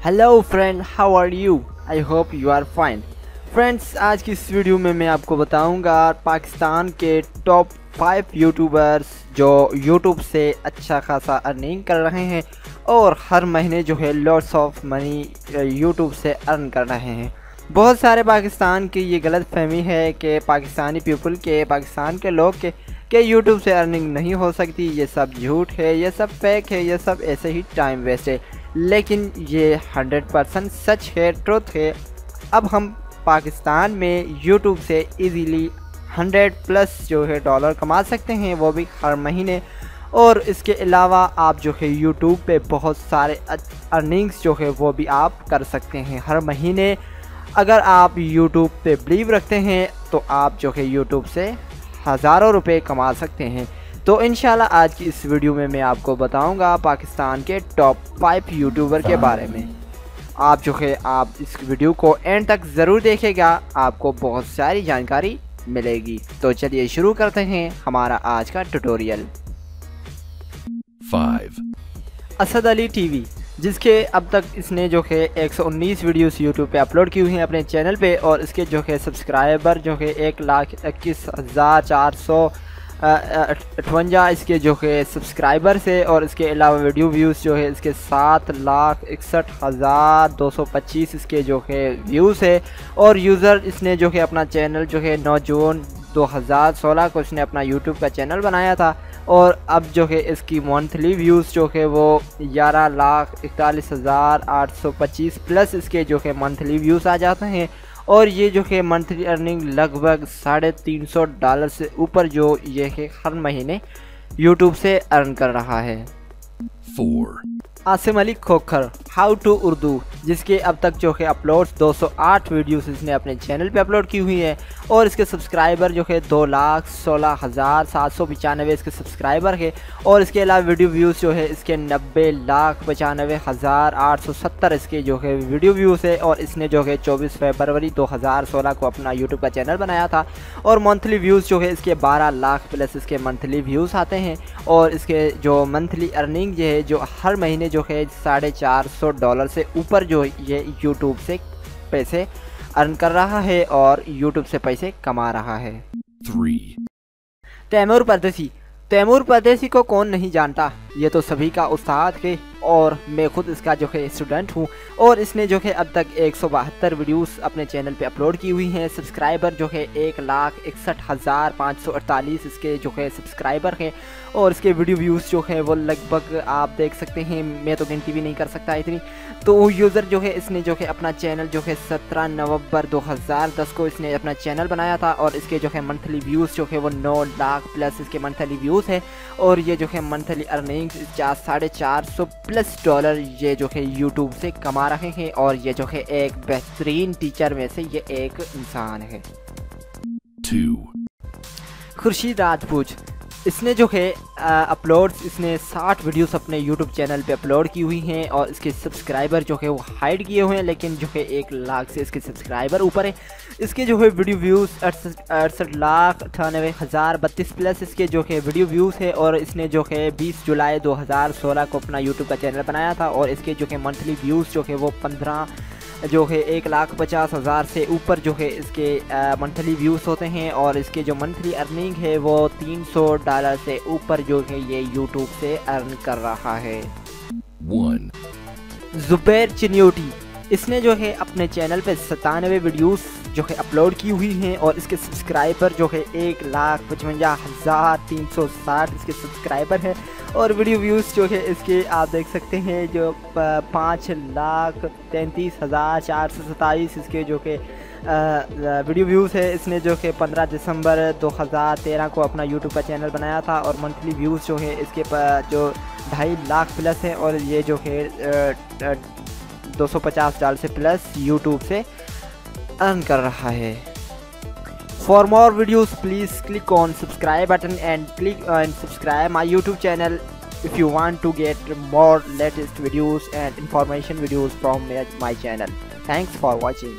Hello friend, how are you? I hope you are fine. Friends, आज की इस video में मैं आपको बताऊंगा पाकिस्तान के टॉप 5 यूट्यूबर्स जो यूट्यूब से अच्छा खासा अर्निंग कर रहे हैं और हर महीने जो है लॉट्स ऑफ मनी यूट्यूब से अर्न कर रहे हैं। बहुत सारे पाकिस्तान की ये गलत फहमी है कि पाकिस्तानी पीपल के, पाकिस्तान के लोग के यूट्यूब से अर्निंग नहीं हो सकती। ये सब झूठ है, ये सब फेक है, ये सब ऐसे ही टाइम वेस्ट है। लेकिन ये 100% सच है, ट्रुथ है। अब हम पाकिस्तान में यूट्यूब से इजीली 100+ जो है डॉलर कमा सकते हैं, वो भी हर महीने। और इसके अलावा आप जो है यूट्यूब पे बहुत सारे अर्निंग्स जो है वो भी आप कर सकते हैं हर महीने। अगर आप यूट्यूब पे बिलीव रखते हैं तो आप जो है यूट्यूब से हज़ारों रुपए कमा सकते हैं। तो इंशाल्लाह आज की इस वीडियो में मैं आपको बताऊंगा पाकिस्तान के टॉप 5 यूट्यूबर के बारे में। आप जो है आप इस वीडियो को एंड तक ज़रूर देखेगा, आपको बहुत सारी जानकारी मिलेगी। तो चलिए शुरू करते हैं हमारा आज का ट्यूटोरियल। 5 असद अली टीवी, जिसके अब तक इसने जो है 119 वीडियोस यूट्यूब पे अपलोड की हुई हैं अपने चैनल पे, और इसके जो है सब्सक्राइबर जो है 1,21,458 इसके जो है सब्सक्राइबर्स है। और इसके अलावा वीडियो व्यूज़ जो है इसके 7,61,225 इसके जो है व्यूज़ है। और यूज़र इसने जो है अपना चैनल जो है 9 जून 2016 को इसने अपना यूट्यूब का चैनल बनाया था, और अब जो है इसकी मंथली व्यूज़ जो है वो 11,41,825 प्लस इसके जो है मंथली व्यूज़ आ जाते हैं। और ये जो है मंथली अर्निंग लगभग $350 से ऊपर जो ये है हर महीने यूट्यूब से अर्न कर रहा है। 4 आसिम अली खोखर, हाउ टू उर्दू, जिसके अब तक जो है अपलोड्स 208 वीडियोस इसने अपने चैनल पे अपलोड की हुई है। और इसके सब्सक्राइबर जो है 2,16,795 इसके सब्सक्राइबर है। और इसके अलावा वीडियो व्यूज़ जो है इसके 90,95,870 इसके जो है वीडियो व्यूज़ है। और इसने जो है 24 फरवरी 2016 को अपना यूट्यूब का चैनल बनाया था। और मंथली व्यूज़ जो है इसके 12 लाख प्लस इसके मंथली व्यूज़ आते हैं। और इसके जो मंथली अर्निंग जो है जो हर महीने जो है $450 से ऊपर जो ये यूट्यूब से पैसे अर्न कर रहा है और यूट्यूब से पैसे कमा रहा है। 3 तैमूर परदेसी, तैमूर परदेसी को कौन नहीं जानता, ये तो सभी का उस्ताद है और मैं खुद इसका जो है स्टूडेंट हूँ। और इसने जो है अब तक 172 वीडियोस अपने चैनल पे अपलोड की हुई हैं। सब्सक्राइबर जो है 1,61,548 इसके जो है सब्सक्राइबर हैं। और इसके वीडियो व्यूज़ जो है वो लगभग आप देख सकते हैं, मैं तो गिनती भी नहीं कर सकता इतनी। तो यूज़र जो है इसने जो है अपना चैनल जो है 17 नवंबर 2010 को इसने अपना चैनल बनाया था। और इसके जो है मंथली व्यूज़ जो है वो 9 लाख प्लस इसके मंथली व्यूज़ है। और ये जो है मंथली अर्निंग्स $450+ ये जो है यूट्यूब से कमा रहे हैं। और ये जो है एक बेहतरीन टीचर में से ये एक इंसान है। 2 खुर्शीद राजपूत, इसने जो है अपलोड्स इसने 60 वीडियोस अपने यूट्यूब चैनल पे अपलोड की हुई हैं। और इसके सब्सक्राइबर जो है वो हाइड किए हुए हैं, लेकिन जो है 1 लाख से इसके सब्सक्राइबर ऊपर है। इसके जो है वीडियो व्यूज़ 68,98,032 प्लस इसके जो है वीडियो व्यूज़ है। और इसने जो है 20 जुलाई 2016 को अपना यूट्यूब का चैनल बनाया था। और इसके जो है मंथली व्यूज़ जो है वो 15 जो है 1,50,000 से ऊपर जो है इसके मंथली व्यूज़ होते हैं। और इसके जो मंथली अर्निंग है वो $300 से ऊपर जो है ये यूट्यूब से अर्न कर रहा है। 1 जुबैर चिन्योटी, इसने जो है अपने चैनल पे 97 वीडियोस जो है अपलोड की हुई हैं। और इसके सब्सक्राइबर जो है 1,55,360 इसके सब्सक्राइबर हैं। और वीडियो व्यूज़ जो है इसके आप देख सकते हैं जो 5,33,427 इसके जो कि वीडियो व्यूज़ है। इसने जो कि 15 दिसंबर 2013 को अपना यूट्यूब का चैनल बनाया था। और मंथली व्यूज़ जो है इसके जो 2.5 लाख प्लस है। और ये जो है $250 से प्लस यूट्यूब से अर्न कर रहा है। For more videos, please click on subscribe button and click and subscribe my YouTube channel if you want to get more latest videos and information videos from my channel. Thanks for watching.